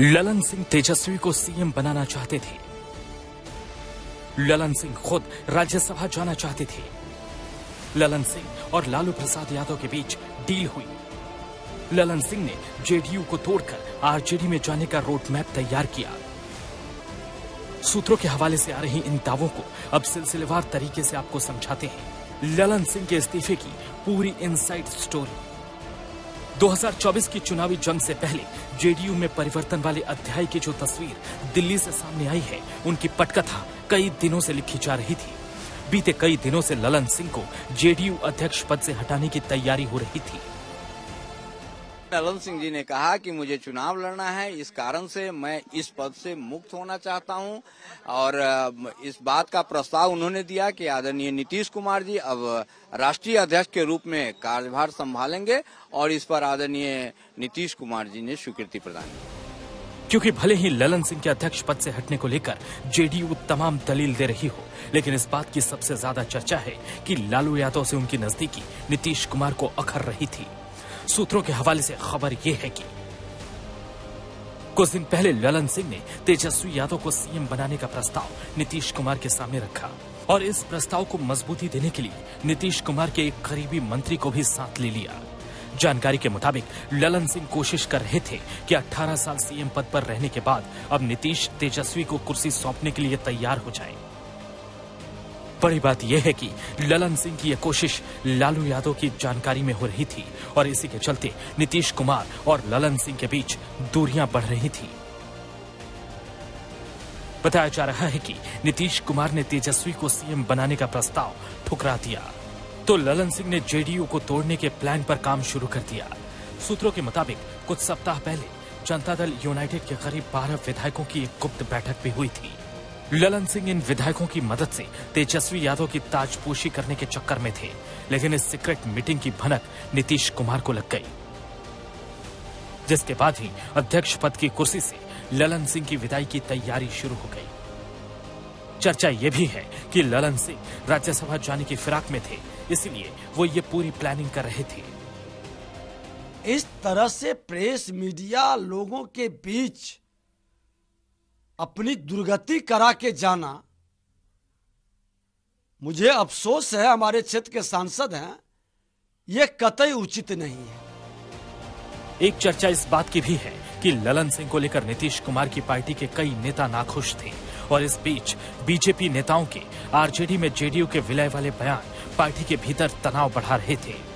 ललन सिंह तेजस्वी को सीएम बनाना चाहते थे। ललन सिंह खुद राज्यसभा जाना चाहते थे। ललन सिंह और लालू प्रसाद यादव के बीच डील हुई। ललन सिंह ने जेडीयू को तोड़कर आरजेडी में जाने का रोड मैप तैयार किया। सूत्रों के हवाले से आ रही इन दावों को अब सिलसिलेवार तरीके से आपको समझाते हैं। ललन सिंह के इस्तीफे की पूरी इनसाइड स्टोरी। 2024 की चुनावी जंग से पहले जेडीयू में परिवर्तन वाले अध्याय की जो तस्वीर दिल्ली से सामने आई है, उनकी पटकथा कई दिनों से लिखी जा रही थी। बीते कई दिनों से ललन सिंह को जेडीयू अध्यक्ष पद से हटाने की तैयारी हो रही थी। ललन सिंह जी ने कहा कि मुझे चुनाव लड़ना है, इस कारण से मैं इस पद से मुक्त होना चाहता हूं और इस बात का प्रस्ताव उन्होंने दिया कि आदरणीय नीतीश कुमार जी अब राष्ट्रीय अध्यक्ष के रूप में कार्यभार संभालेंगे और इस पर आदरणीय नीतीश कुमार जी ने स्वीकृति प्रदान की। क्योंकि भले ही ललन सिंह के अध्यक्ष पद से हटने को लेकर जेडीयू तमाम दलील दे रही हो, लेकिन इस बात की सबसे ज्यादा चर्चा है कि लालू यादव से उनकी नजदीकी नीतीश कुमार को अखर रही थी। सूत्रों के हवाले से खबर यह है कि कुछ दिन पहले ललन सिंह ने तेजस्वी यादव को सीएम बनाने का प्रस्ताव नीतीश कुमार के सामने रखा और इस प्रस्ताव को मजबूती देने के लिए नीतीश कुमार के एक करीबी मंत्री को भी साथ ले लिया। जानकारी के मुताबिक ललन सिंह कोशिश कर रहे थे कि 18 साल सीएम पद पर रहने के बाद अब नीतीश तेजस्वी को कुर्सी सौंपने के लिए तैयार हो जाएं। बड़ी बात यह है कि ललन सिंह की यह कोशिश लालू यादव की जानकारी में हो रही थी और इसी के चलते नीतीश कुमार और ललन सिंह के बीच दूरियां बढ़ रही थी। बताया जा रहा है कि नीतीश कुमार ने तेजस्वी को सीएम बनाने का प्रस्ताव ठुकरा दिया, तो ललन सिंह ने जेडीयू को तोड़ने के प्लान पर काम शुरू कर दिया। सूत्रों के मुताबिक कुछ सप्ताह पहले जनता दल यूनाइटेड के करीब 12 विधायकों की एक गुप्त बैठक भी हुई थी। ललन सिंह इन विधायकों की मदद से तेजस्वी यादव की ताजपोशी करने के चक्कर में थे, लेकिन इस सीक्रेट मीटिंग की भनक नीतीश कुमार को लग गई, जिसके बाद ही अध्यक्ष पद की कुर्सी से ललन सिंह की विदाई की तैयारी शुरू हो गई। चर्चा यह भी है कि ललन सिंह राज्यसभा जाने की फिराक में थे, इसलिए वो ये पूरी प्लानिंग कर रहे थे। इस तरह से प्रेस मीडिया लोगों के बीच अपनी दुर्गति करा के जाना, मुझे अफसोस है, हमारे क्षेत्र के सांसद हैं, यह कतई उचित नहीं है। एक चर्चा इस बात की भी है कि ललन सिंह को लेकर नीतीश कुमार की पार्टी के कई नेता नाखुश थे और इस बीच बीजेपी नेताओं के आरजेडी में जेडीयू के विलय वाले बयान पार्टी के भीतर तनाव बढ़ा रहे थे।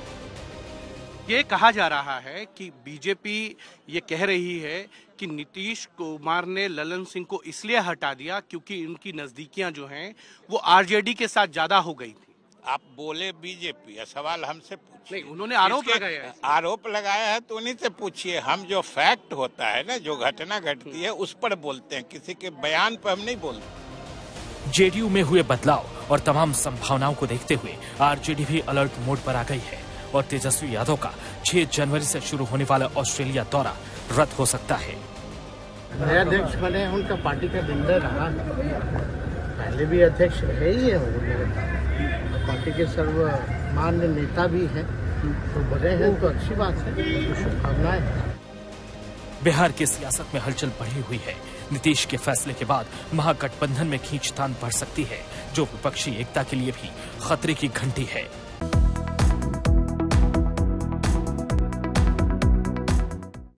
ये कहा जा रहा है कि बीजेपी ये कह रही है कि नीतीश कुमार ने ललन सिंह को इसलिए हटा दिया क्योंकि उनकी नजदीकियां जो हैं वो आरजेडी के साथ ज्यादा हो गई थी। आप बोले बीजेपी, सवाल हमसे पूछिए। नहीं, उन्होंने आरोप लगाया है। आरोप लगाया है तो उन्हीं से पूछिए। हम जो फैक्ट होता है ना, जो घटना घटती है उस पर बोलते हैं, किसी के बयान पर हम नहीं बोलते। जेडीयू में हुए बदलाव और तमाम संभावनाओं को देखते हुए आरजेडी भी अलर्ट मोड पर आ गई है और तेजस्वी यादव का 6 जनवरी से शुरू होने वाला ऑस्ट्रेलिया दौरा रद्द हो सकता है। नए अध्यक्ष बने, उनका पार्टी का बिल्डर रहा, पहले भी अध्यक्ष रहे ही है, पार्टी के सर्वमान्य नेता भी हैं, तो बने हैं तो अच्छी बात है, तो शुभकामनाएं हैं। बिहार की सियासत में हलचल बढ़ी हुई है। नीतीश के फैसले के बाद महागठबंधन में खींचतान बढ़ सकती है, जो विपक्षी एकता के लिए भी खतरे की घंटी है।